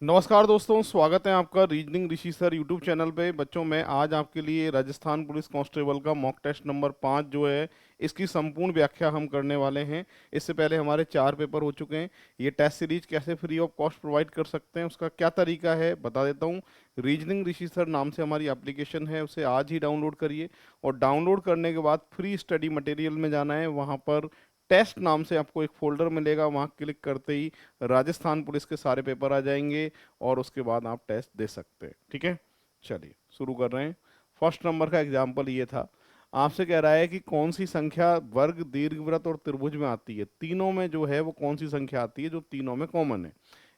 नमस्कार दोस्तों, स्वागत है आपका रीजनिंग ऋषि सर यूट्यूब चैनल पे। बच्चों, मैं आज आपके लिए राजस्थान पुलिस कांस्टेबल का मॉक टेस्ट नंबर 5 जो है, इसकी संपूर्ण व्याख्या हम करने वाले हैं। इससे पहले हमारे 4 पेपर हो चुके हैं। ये टेस्ट सीरीज कैसे फ्री ऑफ कॉस्ट प्रोवाइड कर सकते हैं, उसका क्या तरीका है बता देता हूँ। रीजनिंग ऋषि सर नाम से हमारी एप्लीकेशन है, उसे आज ही डाउनलोड करिए। और डाउनलोड करने के बाद फ्री स्टडी मटेरियल में जाना है। वहाँ पर टेस्ट नाम से आपको एक फोल्डर मिलेगा, वहाँ क्लिक करते ही राजस्थान पुलिस के सारे पेपर आ जाएंगे और उसके बाद आप टेस्ट दे सकते हैं। ठीक है, चलिए शुरू कर रहे हैं। फर्स्ट नंबर का एग्जाम्पल ये था, आपसे कह रहा है कि कौन सी संख्या वर्ग, दीर्घवृत्त और त्रिभुज में आती है। तीनों में जो है वो कौन सी संख्या आती है जो तीनों में कॉमन है।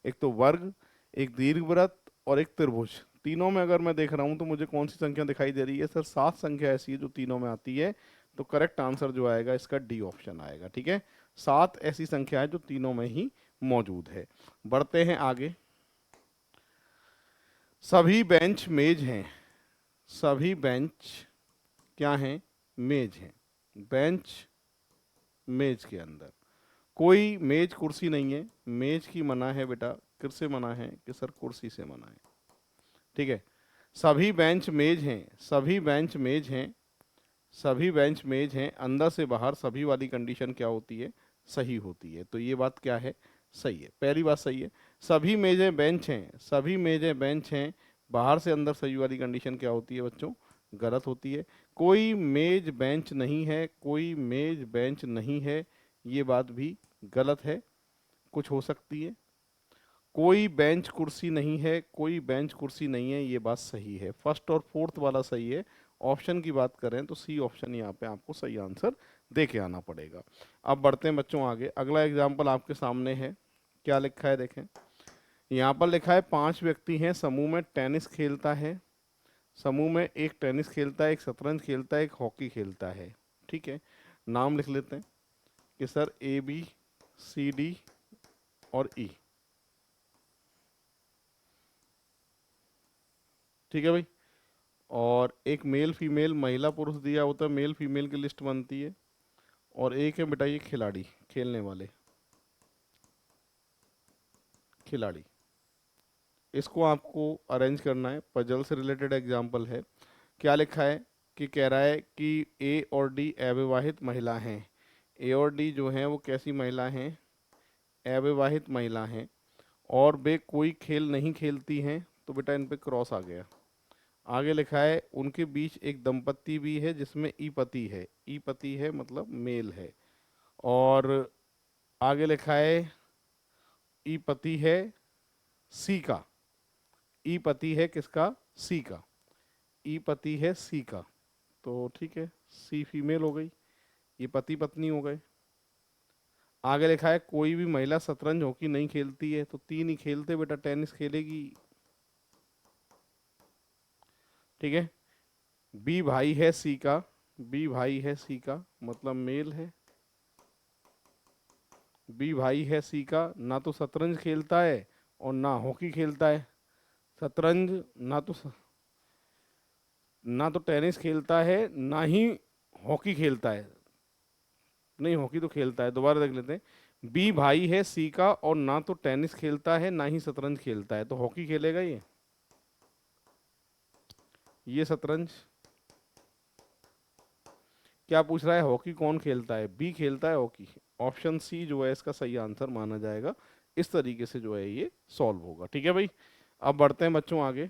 एक तो वर्ग, एक दीर्घवृत्त और एक त्रिभुज। तीनों में अगर मैं देख रहा हूं तो मुझे कौन सी संख्या दिखाई दे रही है सर? 7 संख्या ऐसी है जो तीनों में आती है। तो करेक्ट आंसर जो आएगा इसका डी ऑप्शन आएगा। ठीक है, 7 ऐसी संख्या है जो तीनों में ही मौजूद है। बढ़ते हैं आगे। सभी बेंच मेज हैं। सभी बेंच क्या हैं? मेज हैं। बेंच मेज के अंदर कोई मेज कुर्सी नहीं है। मेज की मना है बेटा, किससे मना है? कि सर कुर्सी से मना है। ठीक है, सभी बेंच मेज हैं। सभी बेंच मेज हैं। सभी बेंच मेज हैं, अंदर से बाहर सभी वाली कंडीशन क्या होती है? सही होती है। तो ये बात क्या है? सही है। पहली बात सही है। सभी मेजें बेंच हैं। सभी मेजें बेंच हैं, बाहर से अंदर सही वाली कंडीशन क्या होती है बच्चों? गलत होती है। कोई मेज बेंच नहीं है। कोई मेज बेंच नहीं है, ये बात भी गलत है। कुछ हो सकती है। कोई बेंच कुर्सी नहीं है। कोई बेंच कुर्सी नहीं है, ये बात सही है। फर्स्ट और फोर्थ वाला सही है। ऑप्शन की बात करें तो सी ऑप्शन यहाँ पे आपको सही आंसर दे के आना पड़ेगा। अब बढ़ते हैं बच्चों आगे। अगला एग्जाम्पल आपके सामने है। क्या लिखा है देखें। यहाँ पर लिखा है 5 व्यक्ति हैं, समूह में टेनिस खेलता है। समूह में एक टेनिस खेलता है, एक शतरंज खेलता है, एक हॉकी खेलता है। ठीक है, नाम लिख लेते हैं कि सर ABCD और E। ठीक है भाई। और एक मेल फीमेल महिला पुरुष दिया होता है, मेल फीमेल की लिस्ट बनती है। और एक है बेटा ये खिलाड़ी, खेलने वाले खिलाड़ी। इसको आपको अरेंज करना है। पजल से रिलेटेड एग्जांपल है। क्या लिखा है कि कह रहा है कि ए और डी अविवाहित महिला हैं। ए और डी जो हैं वो कैसी महिला हैं? अविवाहित महिला हैं। और वे कोई खेल नहीं खेलती हैं, तो बेटा इन पे क्रॉस आ गया। आगे लिखा है उनके बीच एक दंपत्ति भी है जिसमें ई पति है। ई पति है मतलब मेल है। और आगे लिखा है ई पति है सी का। ई पति है किसका? सी का। ई पति है सी का। तो ठीक है, सी फीमेल हो गई, ये पति पत्नी हो गए। आगे लिखा है कोई भी महिला शतरंज हॉकी नहीं खेलती है, तो तीन ही खेलते बेटा, टेनिस खेलेगी। ठीक है, बी भाई है सी का। बी भाई है सी का मतलब मेल है। बी भाई है सी का, ना तो शतरंज खेलता है और ना हॉकी खेलता है। शतरंज ना तो टेनिस खेलता है, ना ही हॉकी खेलता है। नहीं, हॉकी तो खेलता है। दोबारा देख लेते हैं। बी भाई है सी का और ना तो टेनिस खेलता है ना ही शतरंज खेलता है, तो हॉकी खेलेगा ये शतरंज। क्या पूछ रहा है? हॉकी कौन खेलता है? बी खेलता है हॉकी। ऑप्शन सी जो है इसका सही आंसर माना जाएगा। इस तरीके से जो है ये सॉल्व होगा। ठीक है भाई, अब बढ़ते हैं बच्चों आगे।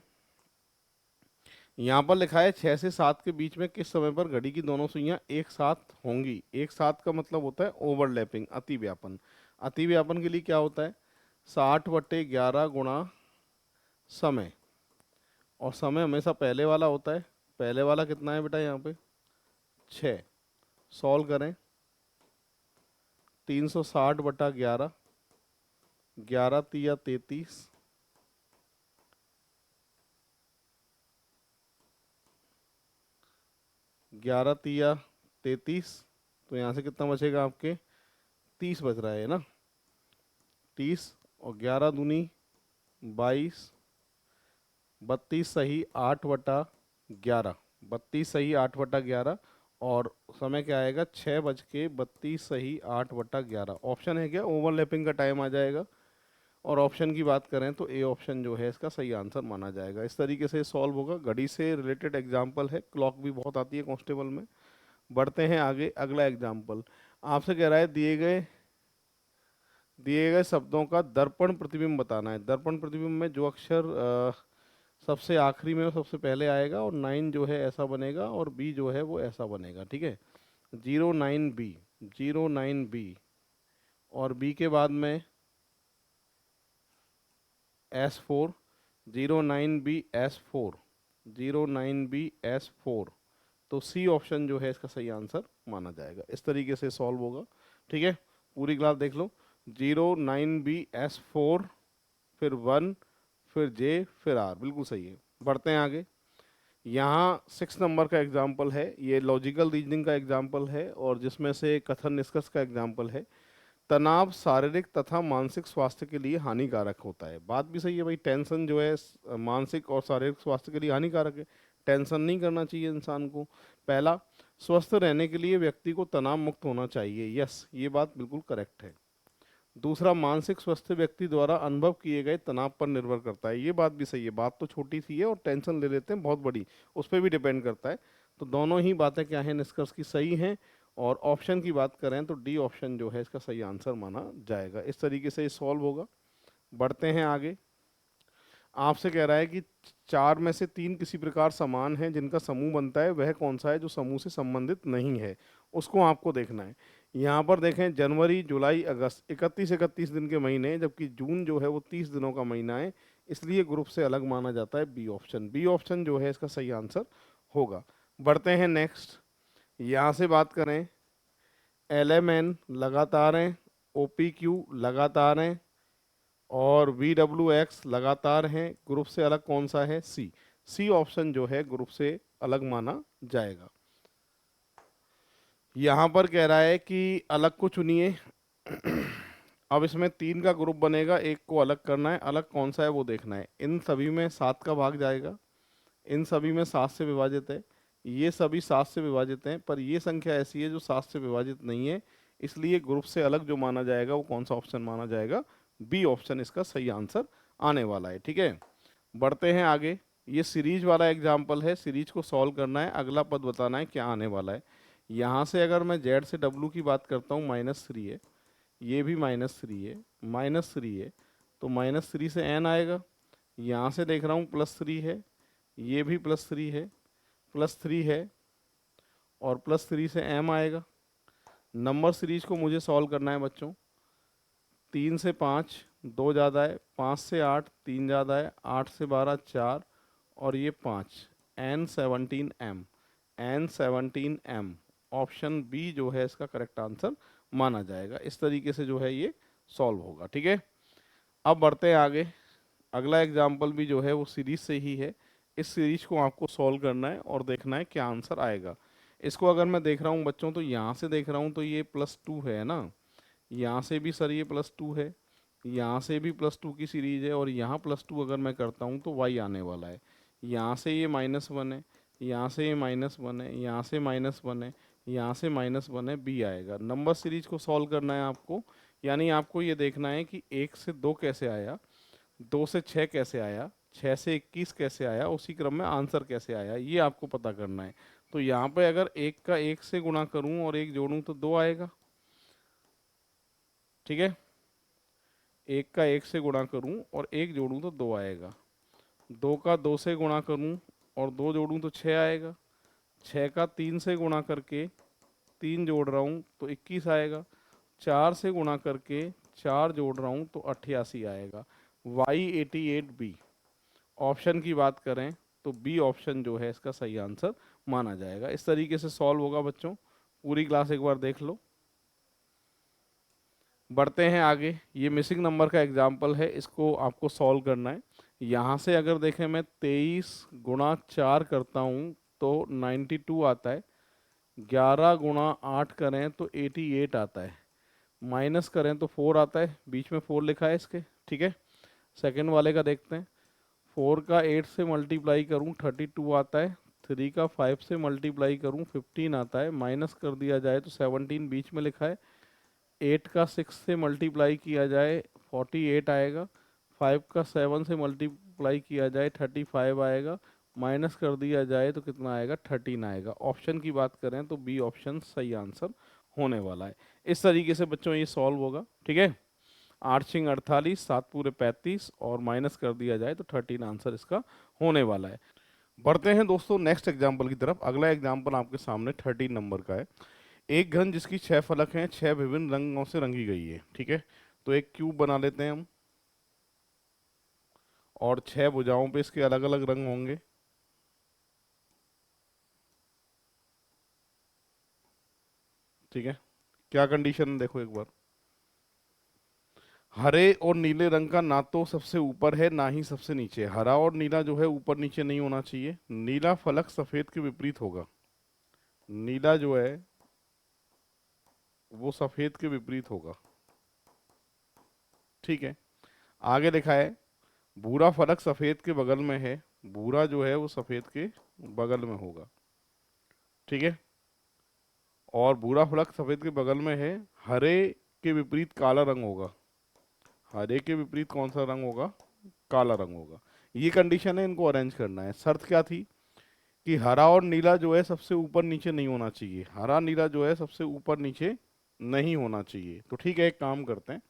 यहाँ पर लिखा है 6 से 7 के बीच में किस समय पर घड़ी की दोनों सुइयां एक साथ होंगी। एक साथ का मतलब होता है ओवरलैपिंग, अतिव्यापन। अतिव्यापन के लिए क्या होता है? 60/11 गुणा समय। और समय हमेशा पहले वाला होता है। पहले वाला कितना है बेटा यहाँ पे? 6। सॉल्व करें। 360/11, 11×3 = 33, 11×3 = 33। तो यहाँ से कितना बचेगा आपके? 30 बच रहा है ना। 30 और 11×2 = 22। 32 सही 8/11। 32 सही 8/11। और समय क्या आएगा? 6:32 सही 8/11। ऑप्शन है क्या? ओवरलैपिंग का टाइम आ जाएगा। और ऑप्शन की बात करें तो ए ऑप्शन जो है इसका सही आंसर माना जाएगा। इस तरीके से सॉल्व होगा। घड़ी से रिलेटेड एग्जाम्पल है, क्लॉक भी बहुत आती है कांस्टेबल में। बढ़ते हैं आगे। अगला एग्जाम्पल आपसे कह रहा है दिए गए शब्दों का दर्पण प्रतिबिंब बताना है। दर्पण प्रतिबिंब में जो अक्षर सबसे आखिरी में और सबसे पहले आएगा, और 9 जो है ऐसा बनेगा और बी जो है वो ऐसा बनेगा, ठीक है। 09B, 09B, और बी के बाद में S4, 09B S4, 09B S4। तो सी ऑप्शन जो है इसका सही आंसर माना जाएगा। इस तरीके से सॉल्व होगा, ठीक है। पूरी क्लास देख लो। 09B S4, फिर 1, फिर जे, फिर आर, बिल्कुल सही है। बढ़ते हैं आगे। यहाँ 6 नंबर का एग्जाम्पल है, ये लॉजिकल रीजनिंग का एग्जाम्पल है और जिसमें से कथन निष्कर्ष का एग्जाम्पल है। तनाव शारीरिक तथा मानसिक स्वास्थ्य के लिए हानिकारक होता है। बात भी सही है भाई, टेंशन जो है मानसिक और शारीरिक स्वास्थ्य के लिए हानिकारक है। टेंशन नहीं करना चाहिए इंसान को। पहला, स्वस्थ रहने के लिए व्यक्ति को तनाव मुक्त होना चाहिए। यस, ये बात बिल्कुल करेक्ट है। दूसरा, मानसिक स्वास्थ्य व्यक्ति द्वारा अनुभव किए गए तनाव पर निर्भर करता है। ये बात भी सही है। बात तो छोटी सी है और टेंशन ले लेते हैं बहुत बड़ी, उस पर भी डिपेंड करता है। तो दोनों ही बातें क्या हैं निष्कर्ष की, सही हैं। और ऑप्शन की बात करें तो डी ऑप्शन जो है इसका सही आंसर माना जाएगा। इस तरीके से ये सॉल्व होगा। बढ़ते हैं आगे। आपसे कह रहा है कि 4 में से 3 किसी प्रकार समान हैं जिनका समूह बनता है, वह कौन सा है जो समूह से संबंधित नहीं है, उसको आपको देखना है। यहाँ पर देखें, जनवरी, जुलाई, अगस्त 31 दिन के महीने, जबकि जून जो है वो 30 दिनों का महीना है, इसलिए ग्रुप से अलग माना जाता है। बी ऑप्शन, बी ऑप्शन जो है इसका सही आंसर होगा। बढ़ते हैं नेक्स्ट। यहाँ से बात करें, LMN लगातार हैं, OPQ लगातार हैं, और VWX लगातार हैं, ग्रुप से अलग कौन सा है? सी, सी ऑप्शन जो है ग्रुप से अलग माना जाएगा। यहाँ पर कह रहा है कि अलग को चुनिए। अब इसमें 3 का ग्रुप बनेगा, एक को अलग करना है। अलग कौन सा है वो देखना है। इन सभी में 7 का भाग जाएगा, इन सभी में 7 से विभाजित है, ये सभी 7 से विभाजित हैं, पर ये संख्या ऐसी है जो 7 से विभाजित नहीं है, इसलिए ग्रुप से अलग जो माना जाएगा वो कौन सा ऑप्शन माना जाएगा? बी ऑप्शन इसका सही आंसर आने वाला है, ठीक है। बढ़ते हैं आगे। ये सीरीज वाला एग्जाम्पल है, सीरीज को सॉल्व करना है, अगला पद बताना है क्या आने वाला है। यहाँ से अगर मैं जेड से डब्लू की बात करता हूँ, -3 है, ये भी -3 है, -3 है, तो -3 से n आएगा। यहाँ से देख रहा हूँ +3 है, ये भी +3 है, +3 है, और +3 से m आएगा। नंबर सीरीज को मुझे सॉल्व करना है बच्चों। 3 से 5 2 ज़्यादा है, 5 से 8 3 ज़्यादा है, 8 से 12 4, और ये 5, n17m, n17m ऑप्शन बी जो है इसका करेक्ट आंसर माना जाएगा। इस तरीके से जो है ये सॉल्व होगा, ठीक है। अब बढ़ते हैं आगे। अगला एग्जाम्पल भी जो है वो सीरीज से ही है। इस सीरीज को आपको सॉल्व करना है और देखना है क्या आंसर आएगा। इसको अगर मैं देख रहा हूँ बच्चों, तो यहाँ से देख रहा हूँ तो ये +2 है ना, यहाँ से भी सर ये +2 है, यहाँ से भी +2 की सीरीज है, और यहाँ +2 अगर मैं करता हूँ तो y आने वाला है। यहाँ से ये -1 है, यहाँ से ये -1 है, यहाँ से -1 है, यहाँ से -1 है, b आएगा। नंबर सीरीज को सॉल्व करना है आपको, यानी आपको ये देखना है कि 1 से 2 कैसे आया, 2 से 6 कैसे आया, 6 से 21 कैसे आया, उसी क्रम में आंसर कैसे आया, ये आपको पता करना है। तो यहाँ पे अगर 1 का 1 से गुणा करूँ और 1 जोड़ूँ तो 2 आएगा, ठीक है। 1 का 1 से गुणा करूं और 1 जोड़ूं तो 2 आएगा। 2 का 2 से गुणा करूं और 2 जोड़ूं तो 6 आएगा। 6 का 3 से गुणा करके 3 जोड़ रहा हूं तो 21 आएगा। 4 से गुणा करके 4 जोड़ रहा हूं तो 88 आएगा। Y88B ऑप्शन की बात करें तो बी ऑप्शन जो है इसका सही आंसर माना जाएगा। इस तरीके से सॉल्व होगा बच्चों। पूरी क्लास एक बार देख लो। बढ़ते हैं आगे। ये मिसिंग नंबर का एग्जाम्पल है, इसको आपको सॉल्व करना है। यहाँ से अगर देखें मैं 23 गुणा 4 करता हूँ तो 92 आता है। 11 गुणा 8 करें तो 88 आता है। माइनस करें तो 4 आता है, बीच में 4 लिखा है इसके, ठीक है। सेकंड वाले का देखते हैं। 4 का 8 से मल्टीप्लाई करूँ 32 आता है। 3 का 5 से मल्टीप्लाई करूँ 15 आता है। माइनस कर दिया जाए तो 17 बीच में लिखा है। 8 का 6 से मल्टीप्लाई किया जाए 48 आएगा। 5 का 7 से मल्टीप्लाई किया जाए 35 आएगा, माइनस कर दिया जाए तो कितना आएगा, 13 आएगा। ऑप्शन की बात करें तो बी ऑप्शन सही आंसर होने वाला है। इस तरीके से बच्चों ये सॉल्व होगा, ठीक है। 8×48, 7×35 और माइनस कर दिया जाए तो 13 आंसर इसका होने वाला है। बढ़ते हैं दोस्तों नेक्स्ट एग्जाम्पल की तरफ। अगला एग्जाम्पल आपके सामने 13 नंबर का है। एक घन जिसकी 6 फलक हैं, 6 विभिन्न रंगों से रंगी गई है, ठीक है। तो एक क्यूब बना लेते हैं हम, और 6 भुजाओं पे इसके अलग अलग रंग होंगे। ठीक है, क्या कंडीशन है देखो एक बार। हरे और नीले रंग का ना तो सबसे ऊपर है ना ही सबसे नीचे। हरा और नीला जो है ऊपर नीचे नहीं होना चाहिए। नीला फलक सफेद के विपरीत होगा। नीला जो है वो सफेद के विपरीत होगा, ठीक है। आगे लिखा है भूरा फलक सफेद के बगल में है। भूरा जो है वो सफेद के बगल में होगा, ठीक है। और भूरा फलक सफेद के बगल में है। हरे के विपरीत काला रंग होगा। हरे के विपरीत कौन सा रंग होगा, काला रंग होगा। ये कंडीशन है, इनको अरेंज करना है। शर्त क्या थी कि हरा और नीला जो है सबसे ऊपर नीचे नहीं होना चाहिए। हरा नीला जो है सबसे ऊपर नीचे नहीं होना चाहिए। तो ठीक है, एक काम करते हैं,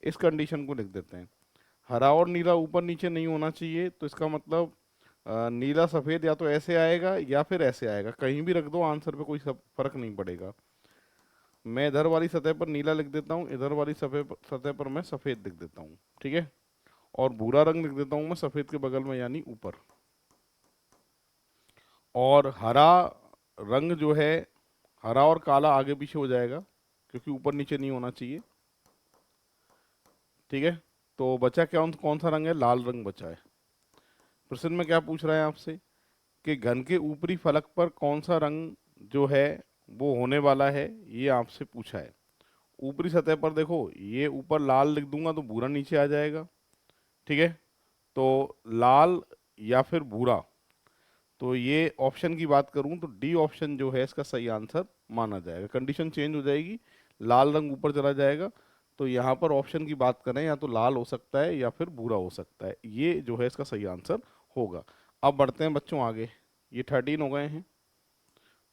इस कंडीशन को लिख देते हैं। हरा और नीला ऊपर नीचे नहीं होना चाहिए, तो इसका मतलब नीला सफ़ेद या तो ऐसे आएगा या फिर ऐसे आएगा। कहीं भी रख दो आंसर पे कोई सब फर्क नहीं पड़ेगा। मैं इधर वाली सतह पर नीला लिख देता हूँ, इधर वाली सतह पर मैं सफ़ेद लिख देता हूँ, ठीक है। और भूरा रंग लिख देता हूँ मैं सफ़ेद के बगल में यानी ऊपर। और हरा रंग जो है, हरा और काला आगे पीछे हो जाएगा क्योंकि ऊपर नीचे नहीं होना चाहिए, ठीक है। तो बचा क्या, कौन सा रंग है, लाल रंग बचा है। प्रश्न में क्या पूछ रहा है आपसे कि घन के ऊपरी फलक पर कौन सा रंग जो है वो होने वाला है, ये आपसे पूछा है। ऊपरी सतह पर देखो, ये ऊपर लाल लिख दूंगा तो भूरा नीचे आ जाएगा, ठीक है। तो लाल या फिर भूरा, तो ये ऑप्शन की बात करूं तो डी ऑप्शन जो है इसका सही आंसर माना जाएगा। कंडीशन चेंज हो जाएगी, लाल रंग ऊपर चला जाएगा। तो यहाँ पर ऑप्शन की बात करें, या तो लाल हो सकता है या फिर भूरा हो सकता है। ये जो है इसका सही आंसर होगा। अब बढ़ते हैं बच्चों आगे। ये 13 हो गए हैं।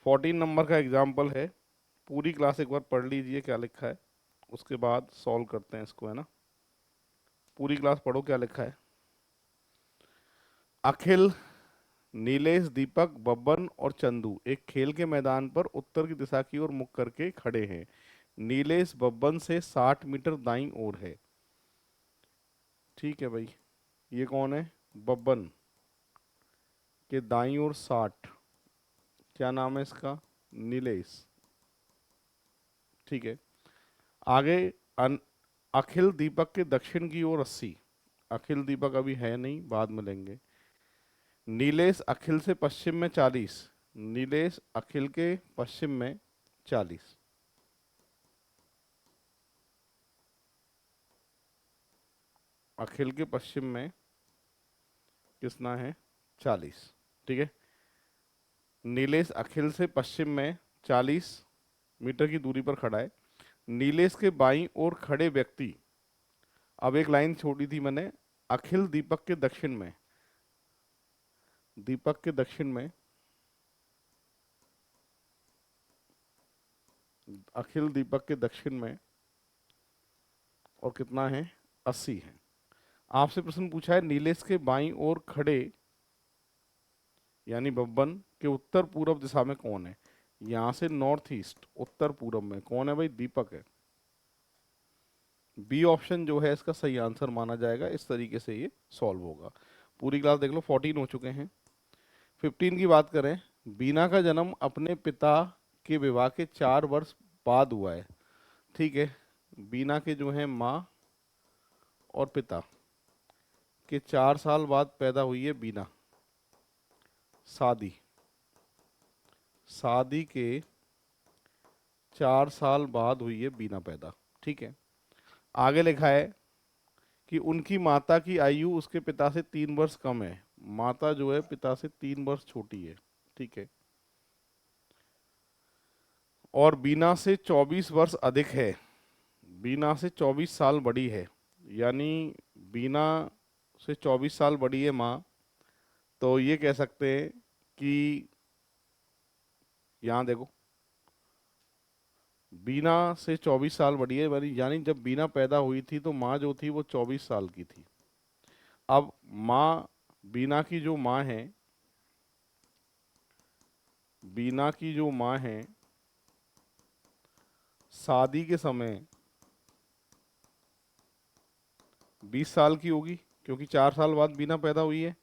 14 नंबर का एग्जाम्पल है। पूरी क्लास एक बार पढ़ लीजिए क्या लिखा है, उसके बाद सॉल्व करते हैं इसको, है ना। पूरी क्लास पढ़ो क्या लिखा है। अखिल, नीलेश, दीपक, बब्बन और चंदू एक खेल के मैदान पर उत्तर की दिशा की ओर मुख करके खड़े हैं। नीलेश बब्बन से 60 मीटर दाईं ओर है। ठीक है भाई, ये कौन है, बब्बन के दाईं ओर 60, क्या नाम है इसका, नीलेश, ठीक है। आगे अखिल दीपक के दक्षिण की ओर 80। अखिल दीपक अभी है नहीं, बाद में लेंगे। नीलेश अखिल से पश्चिम में 40। नीलेश अखिल के पश्चिम में 40। अखिल के पश्चिम में कितना है, 40, ठीक है। नीलेश अखिल से पश्चिम में 40 मीटर की दूरी पर खड़ा है। नीलेश के बाईं ओर खड़े व्यक्ति, अब एक लाइन छोड़ी थी मैंने, अखिल दीपक के दक्षिण में, दीपक के दक्षिण में, अखिल दीपक के दक्षिण में, और कितना है, 80 है। आपसे प्रश्न पूछा है नीलेश के बाईं ओर खड़े यानी बब्बन के उत्तर पूर्व दिशा में कौन है। यहां से नॉर्थ ईस्ट, उत्तर पूर्व में कौन है भाई, दीपक है। बी ऑप्शन जो है इसका सही आंसर माना जाएगा। इस तरीके से ये सॉल्व होगा। पूरी क्लास देख लो, 14 हो चुके हैं। 15 की बात करें, बीना का जन्म अपने पिता के विवाह के 4 वर्ष बाद हुआ है, ठीक है। बीना के जो है माँ और पिता के 4 साल बाद पैदा हुई है बीना। शादी, शादी के 4 साल बाद हुई है बीना पैदा, ठीक है। आगे लिखा है कि उनकी माता की आयु उसके पिता से 3 वर्ष कम है। माता जो है पिता से 3 वर्ष छोटी है, ठीक है। और बीना से 24 वर्ष अधिक है। बीना से 24 साल बड़ी है। यानी बीना से 24 साल बड़ी है माँ, तो ये कह सकते हैं कि यहाँ देखो, बीना से 24 साल बड़ी है, यानी जब बीना पैदा हुई थी तो माँ जो थी वो 24 साल की थी। अब माँ, बीना की जो माँ है, बीना की जो माँ है शादी के समय 20 साल की होगी, क्योंकि 4 साल बाद बीना पैदा हुई है।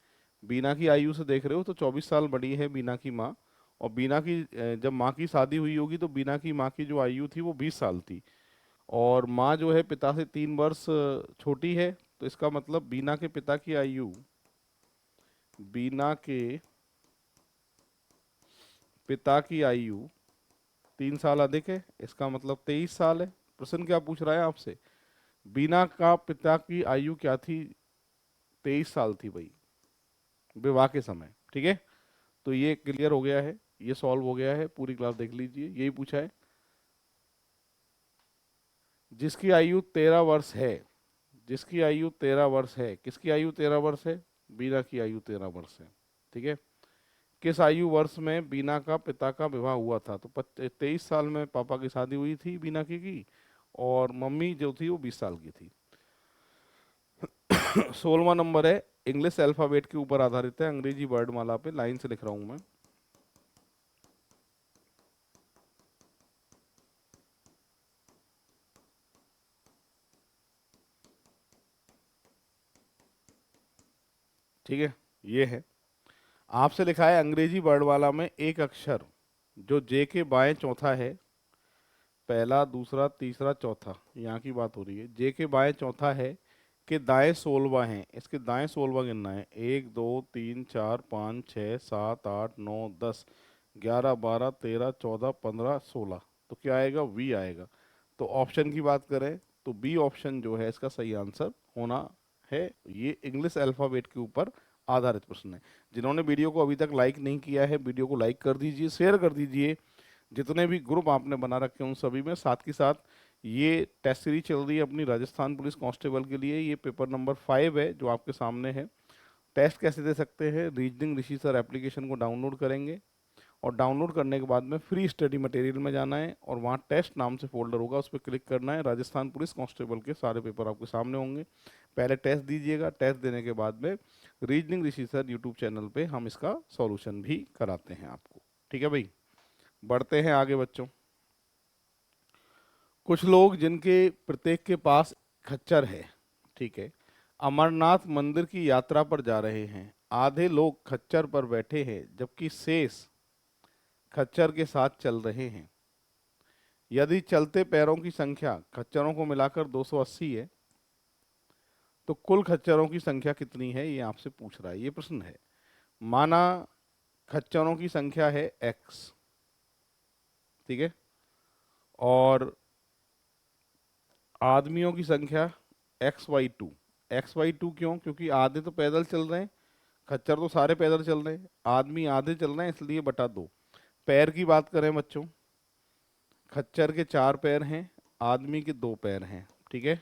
बीना की आयु से देख रहे हो तो 24 साल बड़ी है बीना की माँ। और बीना की जब माँ की शादी हुई होगी तो बीना की माँ की जो आयु थी वो 20 साल थी। और माँ जो है पिता से 3 वर्ष छोटी है, तो इसका मतलब बीना के पिता की आयु, बीना के पिता की आयु 3 साल अधिक है, इसका मतलब 23 साल है। प्रश्न क्या पूछ रहा है आपसे? बीना का पिता की आयु क्या थी? 23 साल थी भाई, विवाह के समय। ठीक है, तो ये क्लियर हो गया है, ये सॉल्व हो गया है। पूरी क्लास देख लीजिए, यही पूछा है। जिसकी आयु 13 वर्ष है, जिसकी आयु 13 वर्ष है, किसकी आयु 13 वर्ष है? बीना की आयु 13 वर्ष है। ठीक है, किस आयु वर्ष में बीना का पिता का विवाह हुआ था? तो 23 साल में पापा की शादी हुई थी बीना की, और मम्मी जो थी वो 20 साल की थी। 16वां नंबर है, इंग्लिश अल्फाबेट के ऊपर आधारित है, अंग्रेजी वर्णमाला पे। लाइन से लिख रहा हूं मैं। ठीक है, ये है, आपसे लिखा है अंग्रेजी वर्णमाला में एक अक्षर जो जे के बाएं चौथा है, पहला दूसरा तीसरा चौथा, यहाँ की बात हो रही है, जे के बाएं चौथा है, के दाएं 16वां है। इसके दाएं 16वां गिनना है, 1 2 3 4 5 6 7 8 9 10 11 12 13 14 15 16। तो क्या आएगा? वी आएगा। तो ऑप्शन की बात करें तो बी ऑप्शन जो है इसका सही आंसर होना है। ये इंग्लिश अल्फाबेट के ऊपर आधारित प्रश्न है। जिन्होंने वीडियो को अभी तक लाइक नहीं किया है, वीडियो को लाइक कर दीजिए, शेयर कर दीजिए। जितने भी ग्रुप आपने बना रखे हैं उन सभी में, साथ के साथ ये टेस्ट सीरीज चल रही है अपनी राजस्थान पुलिस कांस्टेबल के लिए। ये पेपर नंबर 5 है जो आपके सामने है। टेस्ट कैसे दे सकते हैं? रीजनिंग ऋषि सर एप्लीकेशन को डाउनलोड करेंगे, और डाउनलोड करने के बाद में फ्री स्टडी मटेरियल में जाना है, और वहाँ टेस्ट नाम से फोल्डर होगा, उस पर क्लिक करना है। राजस्थान पुलिस कांस्टेबल के सारे पेपर आपके सामने होंगे। पहले टेस्ट दीजिएगा, टेस्ट देने के बाद में रीजनिंग ऋषि सर यूट्यूब चैनल पे हम इसका सॉल्यूशन भी कराते हैं आपको। ठीक है भाई, बढ़ते हैं आगे बच्चों। कुछ लोग जिनके प्रत्येक के पास खच्चर है, ठीक है, अमरनाथ मंदिर की यात्रा पर जा रहे हैं। आधे लोग खच्चर पर बैठे हैं जबकि शेष खच्चर के साथ चल रहे हैं। यदि चलते पैरों की संख्या खच्चरों को मिलाकर 280 है तो कुल खच्चरों की संख्या कितनी है? ये आपसे पूछ रहा है, ये प्रश्न है। माना खच्चरों की संख्या है x, ठीक है, और आदमियों की संख्या XY2। XY2 क्यों? क्योंकि आधे तो पैदल चल रहे हैं, खच्चर तो सारे पैदल चल रहे हैं, आदमी आधे चल रहे हैं, इसलिए बटा 2। पैर की बात करें बच्चों, खच्चर के 4 पैर हैं, आदमी के 2 पैर हैं। ठीक है,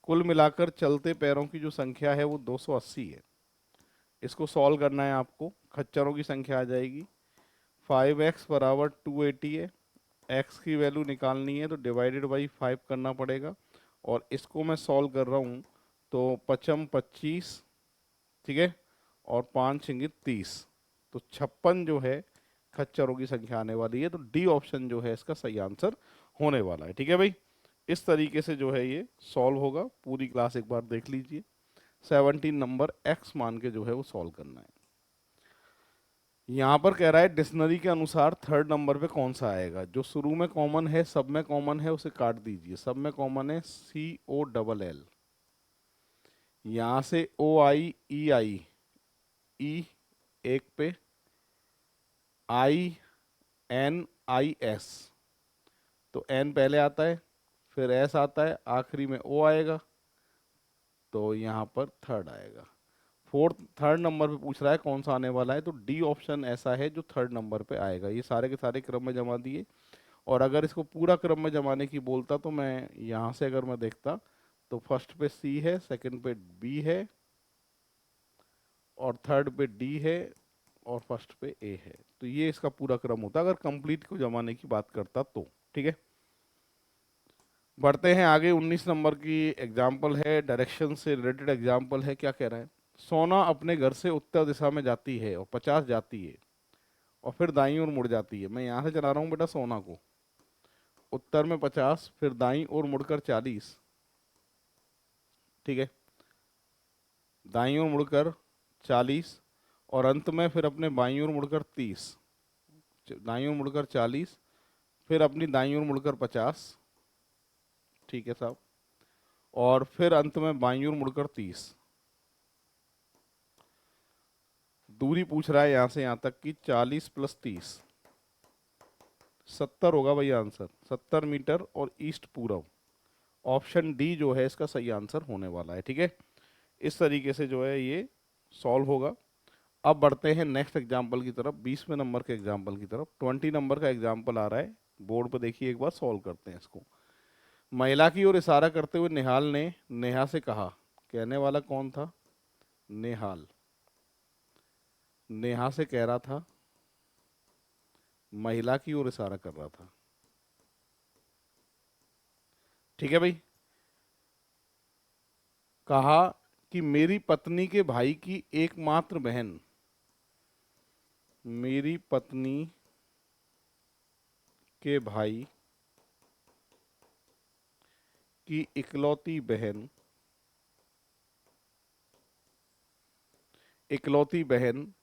कुल मिलाकर चलते पैरों की जो संख्या है वो 280 है। इसको सॉल्व करना है आपको। खच्चरों की संख्या आ जाएगी 5x बराबर 280 है। x की वैल्यू निकालनी है तो डिवाइडेड बाई 5 करना पड़ेगा, और इसको मैं सॉल्व कर रहा हूँ तो 5 25, ठीक है, और 5 इंगित 30, तो 56 जो है खच्चरों की संख्या आने वाली है। तो डी ऑप्शन जो है इसका सही आंसर होने वाला है। ठीक है भाई, इस तरीके से जो है ये सॉल्व होगा। पूरी क्लास एक बार देख लीजिए। 17 नंबर एक्स मान के जो है वो सॉल्व करना है। यहाँ पर कह रहा है डिक्शनरी के अनुसार थर्ड नंबर पे कौन सा आएगा? जो शुरू में कॉमन है, सब में कॉमन है, उसे काट दीजिए। सब में कॉमन है COLL, यहाँ से OIEI, ई एक पे, INIS, तो N पहले आता है, फिर S आता है, आखिरी में O आएगा, तो यहाँ पर थर्ड आएगा। थर्ड नंबर पे पूछ रहा है कौन सा आने वाला है, तो डी ऑप्शन ऐसा है जो थर्ड नंबर पे आएगा। ये सारे के सारे क्रम में जमा दिए, और अगर इसको पूरा क्रम में जमाने की बोलता तो मैं यहाँ से अगर मैं देखता तो फर्स्ट पे सी है, सेकंड पे बी है, और थर्ड पे डी है, और फर्स्ट पे ए है। तो ये इसका पूरा क्रम होता अगर कंप्लीट को जमाने की बात करता तो। ठीक है, बढ़ते हैं आगे। 19 नंबर की एग्जाम्पल है, डायरेक्शन से रिलेटेड एग्जाम्पल है। क्या कह रहा है? सोना अपने घर से उत्तर दिशा में जाती है और 50 जाती है, और फिर दाईं ओर मुड़ जाती है। मैं यहाँ से चला रहा हूँ बेटा सोना को, उत्तर में 50, फिर दाईं ओर मुड़कर 40। ठीक है, दाईं ओर मुड़कर 40, और अंत में फिर अपने बाईं ओर मुड़कर 30। दाईं ओर मुड़कर 40, फिर अपनी दाईं ओर मुड़कर 50। ठीक है साहब, और फिर अंत में बाईं ओर मुड़कर 30। दूरी पूछ रहा है यहाँ से यहाँ तक की 40 + 30, 70 होगा भाई आंसर, 70 मीटर, और ईस्ट पूरब। ऑप्शन डी जो है इसका सही आंसर होने वाला है। ठीक है, इस तरीके से जो है ये सॉल्व होगा। अब बढ़ते हैं नेक्स्ट एग्जाम्पल की तरफ, 20वें नंबर के एग्जाम्पल की तरफ। 20 नंबर का एग्जाम्पल आ रहा है बोर्ड पर, देखिए एक बार सॉल्व करते हैं इसको। महिला की ओर इशारा करते हुए निहाल ने नेहा से कहा। कहने वाला कौन था? नेहाल नेहा से कह रहा था, महिला की ओर इशारा कर रहा था। ठीक है भाई, कहा कि मेरी पत्नी के भाई की एकमात्र बहन, मेरी पत्नी के भाई की इकलौती बहन, इकलौती बहन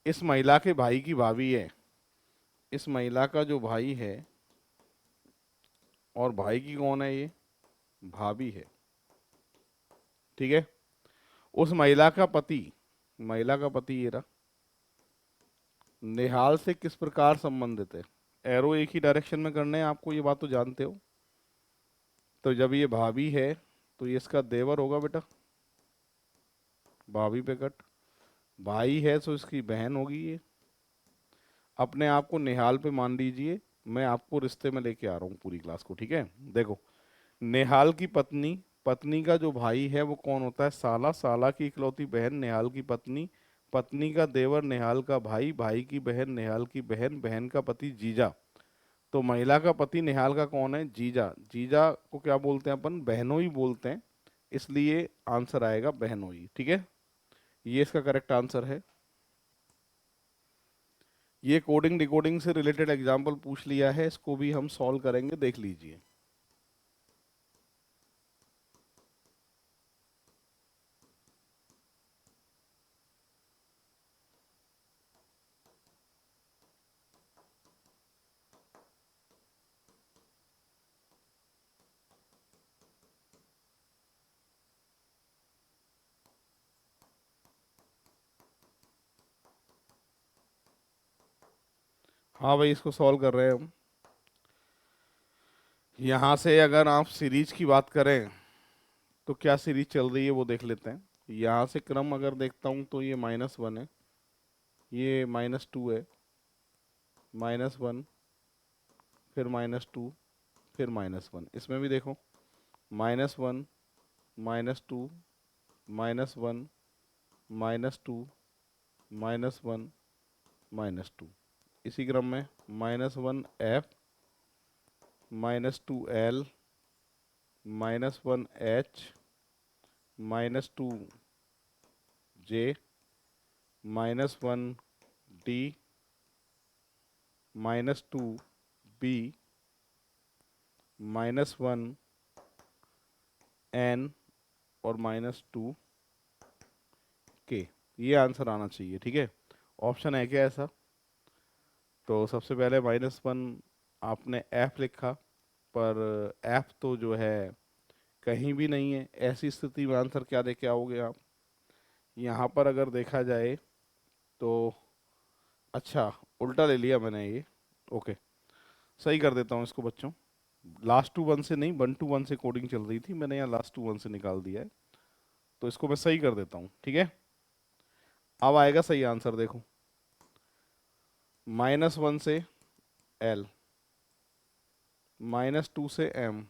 इस महिला के भाई की भाभी है। इस महिला का जो भाई है, और भाई की कौन है? ये भाभी है। ठीक है, उस महिला का पति, महिला का पति ये रहा, निहाल से किस प्रकार संबंधित है? एरो एक ही डायरेक्शन में करने हैं आपको, ये बात तो जानते हो। तो जब ये भाभी है तो ये इसका देवर होगा बेटा, भाभी पे कट। भाई है तो इसकी बहन होगी ये। अपने आप को निहाल पे मान लीजिए, मैं आपको रिश्ते में लेके आ रहा हूँ पूरी क्लास को। ठीक है, देखो, नेहाल की पत्नी, पत्नी का जो भाई है वो कौन होता है? साला। साला की इकलौती बहन नेहाल की पत्नी, पत्नी का देवर नेहाल का भाई, भाई की बहन नेहाल की बहन, बहन का पति जीजा। तो महिला का पति नेहाल का कौन है? जीजा। जीजा को क्या बोलते हैं अपन? बहनोई बोलते हैं, इसलिए आंसर आएगा बहनोई। ठीक है, ये इसका करेक्ट आंसर है। ये कोडिंग डिकोडिंग से रिलेटेड एग्जाम्पल पूछ लिया है, इसको भी हम सॉल्व करेंगे, देख लीजिए। हाँ भाई, इसको सॉल्व कर रहे हैं हम। यहाँ से अगर आप सीरीज की बात करें तो क्या सीरीज चल रही है वो देख लेते हैं। यहाँ से क्रम अगर देखता हूँ तो ये -1 है, ये -2 है, -1, फिर -2, फिर -1। इसमें भी देखो, -1, -2, -1, -2, -1, -2। इसी क्रम में -1F, -2L, -1H, -2J, -1D, -2B, -1N, और -2K। ये आंसर आना चाहिए। ठीक है, ऑप्शन है क्या ऐसा? तो सबसे पहले -1 आपने F लिखा, पर F तो जो है कहीं भी नहीं है। ऐसी स्थिति में आंसर क्या देके आओगे आप? यहाँ पर अगर देखा जाए तो, अच्छा, उल्टा ले लिया मैंने ये। ओके, सही कर देता हूँ इसको बच्चों। लास्ट टू वन से नहीं, 1 to 1 से कोडिंग चल रही थी, मैंने यहाँ लास्ट टू वन से निकाल दिया है, तो इसको मैं सही कर देता हूँ। ठीक है, अब आएगा सही आंसर, देखो, -1 से L, -2 से M,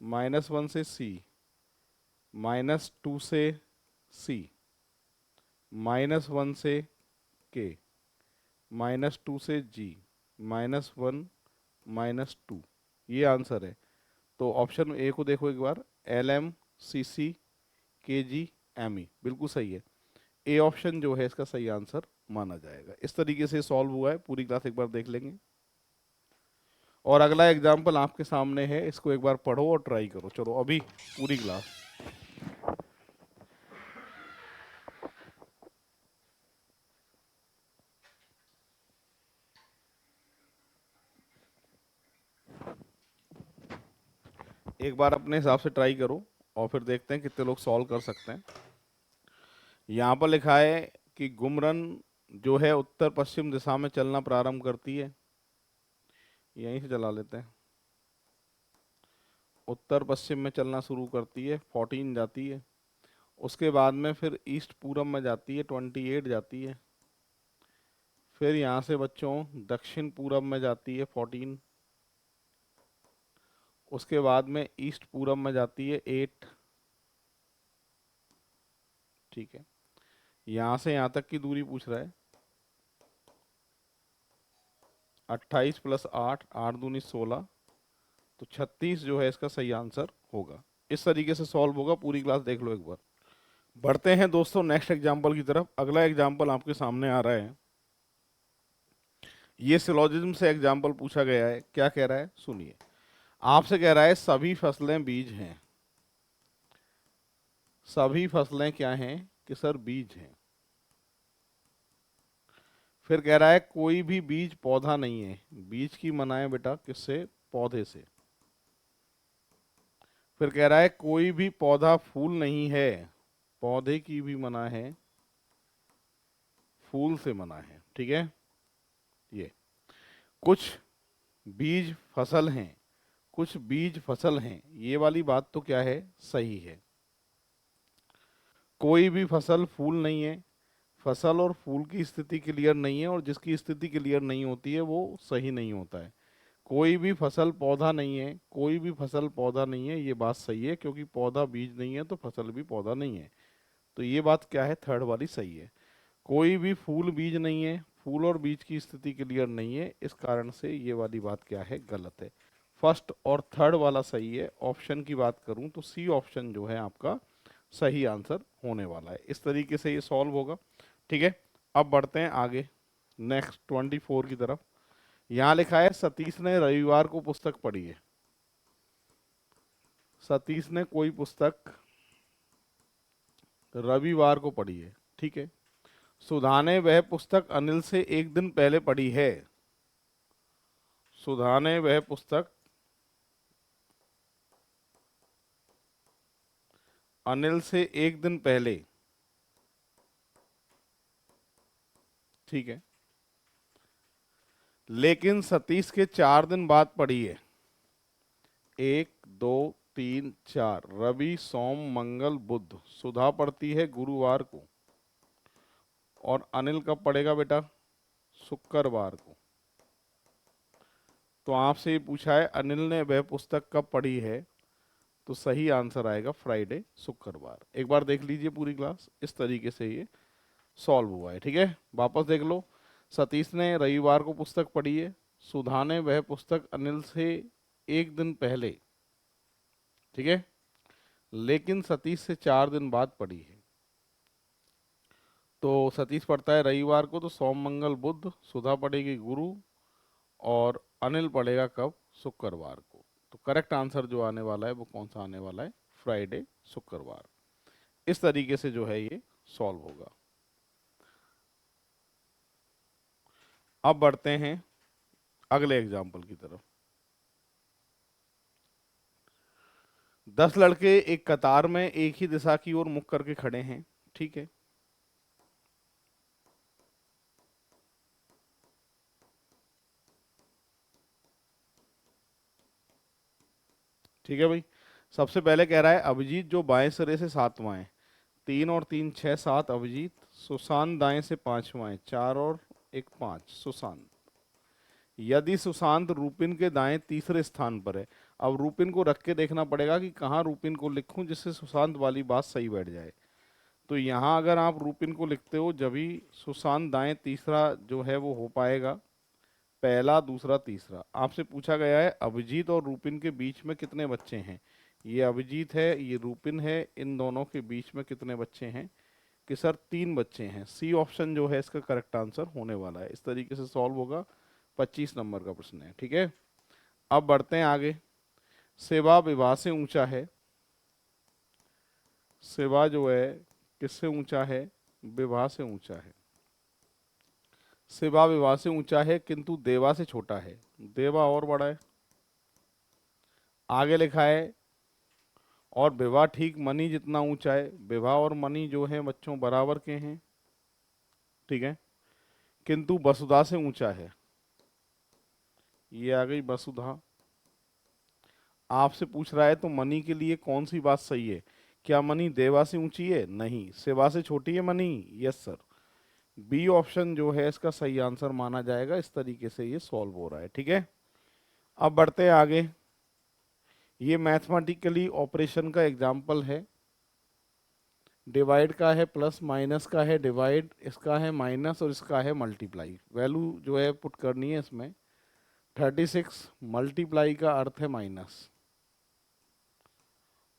-1 से C, -2 से C, -1 से K, -2 से G, -1, -2, ये आंसर है। तो ऑप्शन ए को देखो एक बार, LM, CC, KG, ME, बिल्कुल सही है। ए ऑप्शन जो है इसका सही आंसर माना जाएगा। इस तरीके से सॉल्व हुआ है, पूरी क्लास एक बार देख लेंगे। और अगला एग्जाम्पल आपके सामने है, इसको एक बार पढ़ो और ट्राई करो। चलो अभी पूरी क्लास। एक बार अपने हिसाब से ट्राई करो और फिर देखते हैं कितने लोग सॉल्व कर सकते हैं। यहाँ पर लिखा है कि गुमरन जो है उत्तर पश्चिम दिशा में चलना प्रारंभ करती है। यहीं से चला लेते हैं। उत्तर पश्चिम में चलना शुरू करती है, 14 जाती है। उसके बाद में फिर ईस्ट पूरब में जाती है, 28 जाती है। फिर यहाँ से बच्चों दक्षिण पूरब में जाती है, 14। उसके बाद में ईस्ट पूरब में जाती है, 8। ठीक है, यहाँ से यहाँ तक की दूरी पूछ रहा है। 28 + 8, 8 दूनी 16, तो 36 जो है इसका सही आंसर होगा। इस तरीके से सॉल्व होगा, पूरी क्लास देख लो एक बार। बढ़ते हैं दोस्तों नेक्स्ट एग्जाम्पल की तरफ। अगला एग्जाम्पल आपके सामने आ रहा है, ये सिलोजिज्म से एग्जाम्पल पूछा गया है। क्या कह रहा है सुनिए। आपसे कह रहा है सभी फसलें बीज हैं। सभी फसलें क्या हैं कि सर बीज हैं। फिर कह रहा है कोई भी बीज पौधा नहीं है। बीज की मना है बेटा किससे, पौधे से। फिर कह रहा है कोई भी पौधा फूल नहीं है। पौधे की भी मना है, फूल से मना है। ठीक है, ये कुछ बीज फसल हैं, कुछ बीज फसल हैं, ये वाली बात तो क्या है, सही है। कोई भी फसल फूल नहीं है। फसल और फूल की स्थिति क्लियर नहीं है, और जिसकी स्थिति क्लियर नहीं होती है वो सही नहीं होता है। कोई भी फसल पौधा नहीं है, कोई भी फसल पौधा नहीं है, ये बात सही है, क्योंकि पौधा बीज नहीं है तो फसल भी पौधा नहीं है। तो ये बात क्या है, थर्ड वाली सही है। कोई भी फूल बीज नहीं है, फूल और बीज की स्थिति क्लियर नहीं है, इस कारण से ये वाली बात क्या है, गलत है। फर्स्ट और थर्ड वाला सही है। ऑप्शन की बात करूं तो सी ऑप्शन जो है आपका सही आंसर होने वाला है। इस तरीके से ये सॉल्व होगा। ठीक है, अब बढ़ते हैं आगे नेक्स्ट 24 की तरफ। यहाँ लिखा है सतीश ने रविवार को पुस्तक पढ़ी है। सतीश ने कोई पुस्तक रविवार को पढ़ी है। ठीक है, सुधा ने वह पुस्तक अनिल से एक दिन पहले पढ़ी है। सुधा ने वह पुस्तक अनिल से एक दिन पहले, ठीक है, लेकिन सतीश के 4 दिन बाद पढ़ी है। 1, 2, 3, 4, रवि सोम मंगल बुध। सुधा पढ़ती है गुरुवार को, और अनिल कब पढ़ेगा बेटा, शुक्रवार को। तो आपसे ये पूछा है अनिल ने वह पुस्तक कब पढ़ी है, तो सही आंसर आएगा फ्राइडे, शुक्रवार। एक बार देख लीजिए पूरी क्लास, इस तरीके से ये सॉल्व हुआ है। ठीक है, वापस देख लो। सतीश ने रविवार को पुस्तक पढ़ी है। सुधा ने वह पुस्तक अनिल से एक दिन पहले, ठीक है, लेकिन सतीश से 4 दिन बाद पढ़ी है। तो सतीश पढ़ता है रविवार को, तो सोम मंगल बुध। सुधा पढ़ेगी गुरु, और अनिल पढ़ेगा कब, शुक्रवार को। तो करेक्ट आंसर जो आने वाला है वो कौन सा आने वाला है, फ्राइडे, शुक्रवार। इस तरीके से जो है ये सॉल्व होगा। अब बढ़ते हैं अगले एग्जाम्पल की तरफ। 10 लड़के एक कतार में एक ही दिशा की ओर मुख करके खड़े हैं। ठीक है, ठीक है भाई। सबसे पहले कह रहा है अभिजीत जो बाएं सिरे से 7वां है। 3 और 3 6, 7 अभिजीत। सुशांत दाएं से 5वां है। 4 और 1 5 सुशांत। यदि सुशांत रूपिन के दाएं तीसरे स्थान पर है। अब रूपिन को रख के देखना पड़ेगा कि कहाँ रूपिन को लिखूं जिससे सुशांत वाली बात सही बैठ जाए। तो यहाँ अगर आप रूपिन को लिखते हो जब ही सुशांत दाएं तीसरा जो है वो हो पाएगा, पहला दूसरा तीसरा। आपसे पूछा गया है अभिजीत और रूपिन के बीच में कितने बच्चे हैं। ये अभिजीत है, ये रूपिन है, इन दोनों के बीच में कितने बच्चे हैं कि सर 3 बच्चे हैं। सी ऑप्शन जो है इसका करेक्ट आंसर होने वाला है। इस तरीके से सॉल्व होगा। 25 नंबर का प्रश्न है, ठीक है। अब बढ़ते हैं आगे। सेवा विवाह से ऊंचा है। सेवा जो है किससे ऊंचा है, विवाह से ऊंचा है। सेवा विवाह से ऊंचा है किंतु देवा से छोटा है। देवा और बड़ा है। आगे लिखा है और विवाह ठीक मनी जितना ऊंचा है। विवाह और मनी जो है बच्चों बराबर के हैं, ठीक है, किंतु वसुधा से ऊंचा है। ये आ गई वसुधा। आपसे पूछ रहा है तो मनी के लिए कौन सी बात सही है। क्या मनी देवा से ऊंची है, नहीं। सेवा से छोटी है money, yes sir. B option जो है इसका सही आंसर माना जाएगा। इस तरीके से ये सॉल्व हो रहा है, ठीक है। अब बढ़ते हैं आगे। ये मैथमेटिकली ऑपरेशन का एग्जाम्पल है। डिवाइड का है, प्लस माइनस का है डिवाइड, इसका है माइनस और इसका है मल्टीप्लाई। वैल्यू जो है पुट करनी है इसमें। 36 मल्टीप्लाई का अर्थ है माइनस,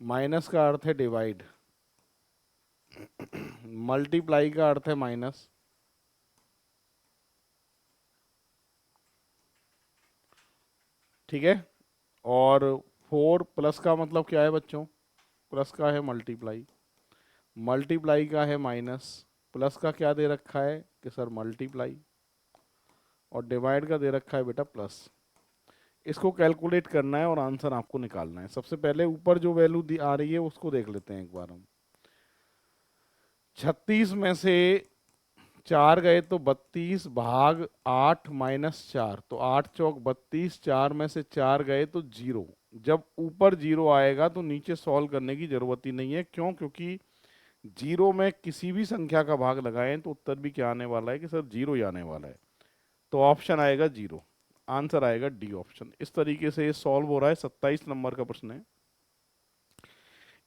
माइनस का अर्थ है डिवाइड, मल्टीप्लाई का अर्थ है माइनस, ठीक है। और 4 प्लस का मतलब क्या है बच्चों, प्लस का है मल्टीप्लाई, मल्टीप्लाई का है माइनस, प्लस का क्या दे रखा है कि सर मल्टीप्लाई, और डिवाइड का दे रखा है बेटा प्लस। इसको कैलकुलेट करना है और आंसर आपको निकालना है। सबसे पहले ऊपर जो वैल्यू आ रही है उसको देख लेते हैं एक बार हम। 36 में से 4 गए तो 32 भाग 8 माइनस 4, तो 8 चौक 32, 4 में से 4 गए तो 0। जब ऊपर 0 आएगा तो नीचे सॉल्व करने की जरूरत ही नहीं है। क्यों, क्योंकि 0 में किसी भी संख्या का भाग लगाएं तो उत्तर भी क्या आने वाला है कि सर 0 ही आने वाला है। तो ऑप्शन आएगा 0, आंसर आएगा डी ऑप्शन। इस तरीके से ये सॉल्व हो रहा है। 27 नंबर का प्रश्न है।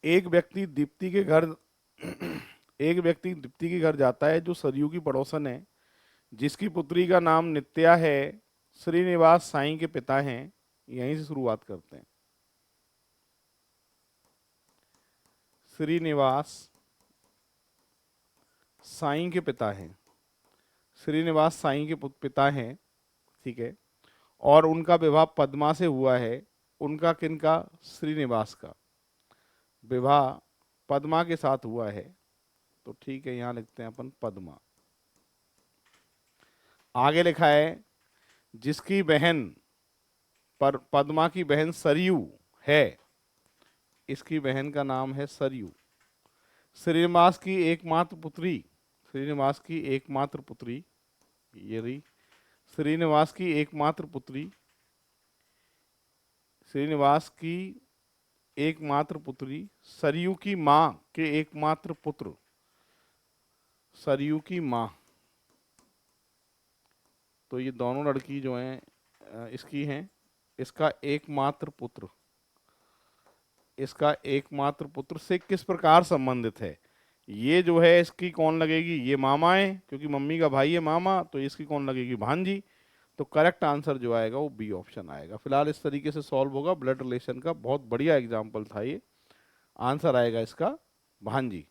एक व्यक्ति दीप्ति के घर एक व्यक्ति दीप्ति के घर जाता है जो सरयू की पड़ोसन है, जिसकी पुत्री का नाम नित्या है। श्रीनिवास साईं के पिता हैं। यहीं से शुरुआत करते हैं। श्रीनिवास साईं के पिता हैं। श्रीनिवास साईं के पिता हैं, ठीक है। और उनका विवाह पद्मा से हुआ है। उनका किनका, श्रीनिवास का विवाह पद्मा के साथ हुआ है। तो ठीक है, यहां लिखते हैं अपन पद्मा। आगे लिखा है जिसकी बहन पर पद्मा की बहन सरयू है, इसकी बहन का नाम है सरयू। श्रीनिवास की एकमात्र पुत्री, श्रीनिवास की एकमात्र पुत्री, ये रही श्रीनिवास की एकमात्र पुत्री, श्रीनिवास की एकमात्र पुत्री, सरयू की मां के एकमात्र पुत्र, सरयू की मां। तो ये दोनों लड़की जो हैं इसकी हैं, इसका एकमात्र पुत्र, इसका एकमात्र पुत्र से किस प्रकार संबंधित है। ये जो है इसकी कौन लगेगी, ये मामा है, क्योंकि मम्मी का भाई है मामा, तो इसकी कौन लगेगी, भांजी। तो करेक्ट आंसर जो आएगा वो बी ऑप्शन आएगा। फिलहाल इस तरीके से सॉल्व होगा। ब्लड रिलेशन का बहुत बढ़िया एग्जाम्पल था ये। आंसर आएगा इसका भांजी।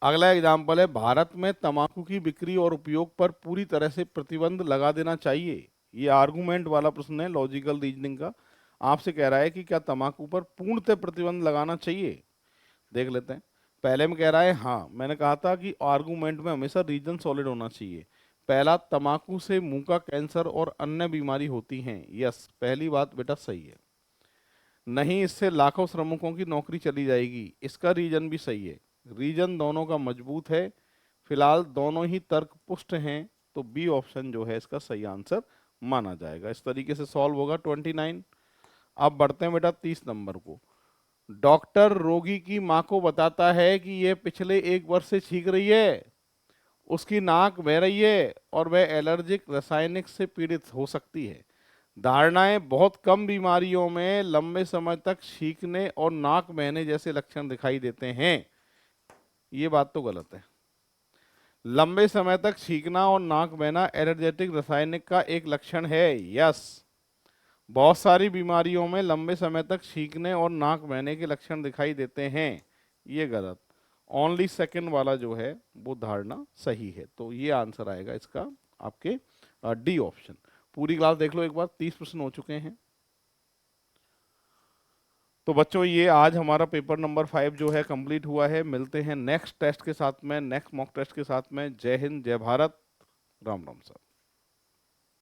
अगला एग्जाम्पल है भारत में तंबाकू की बिक्री और उपयोग पर पूरी तरह से प्रतिबंध लगा देना चाहिए। ये आर्गुमेंट वाला प्रश्न है, लॉजिकल रीजनिंग का। आपसे कह रहा है कि क्या तंबाकू पर पूर्णतः प्रतिबंध लगाना चाहिए। देख लेते हैं। पहले में कह रहा है हाँ, मैंने कहा था कि आर्गुमेंट में हमेशा रीजन सॉलिड होना चाहिए। पहला, तंबाकू से मुंह का कैंसर और अन्य बीमारी होती हैं। यस, पहली बात बेटा सही है। नहीं, इससे लाखों श्रमिकों की नौकरी चली जाएगी, इसका रीजन भी सही है। रीजन दोनों का मजबूत है। फिलहाल दोनों ही तर्क पुष्ट हैं, तो बी ऑप्शन जो है इसका सही आंसर माना जाएगा। इस तरीके से सॉल्व होगा 29। अब बढ़ते हैं बेटा 30 नंबर को। डॉक्टर रोगी की मां को बताता है कि यह पिछले 1 वर्ष से छींक रही है, उसकी नाक बह रही है और वह एलर्जिक रासायनिक से पीड़ित हो सकती है। धारणाएं बहुत कम बीमारियों में लंबे समय तक छींकने और नाक बहने जैसे लक्षण दिखाई देते हैं। ये बात तो गलत है। लंबे समय तक छींकना और नाक बहना एनर्जेटिक रासायनिक का एक लक्षण है। यस, बहुत सारी बीमारियों में लंबे समय तक छींकने और नाक बहने के लक्षण दिखाई देते हैं। ये गलत। ओनली सेकंड वाला जो है वो धारणा सही है। तो ये आंसर आएगा इसका आपके डी ऑप्शन। पूरी क्लास देख लो एक बार, 30 प्रश्न हो चुके हैं। तो बच्चों ये आज हमारा पेपर नंबर 5 जो है कंप्लीट हुआ है। मिलते हैं नेक्स्ट टेस्ट के साथ में, नेक्स्ट मॉक टेस्ट के साथ में। जय हिंद, जय भारत, राम राम साहब।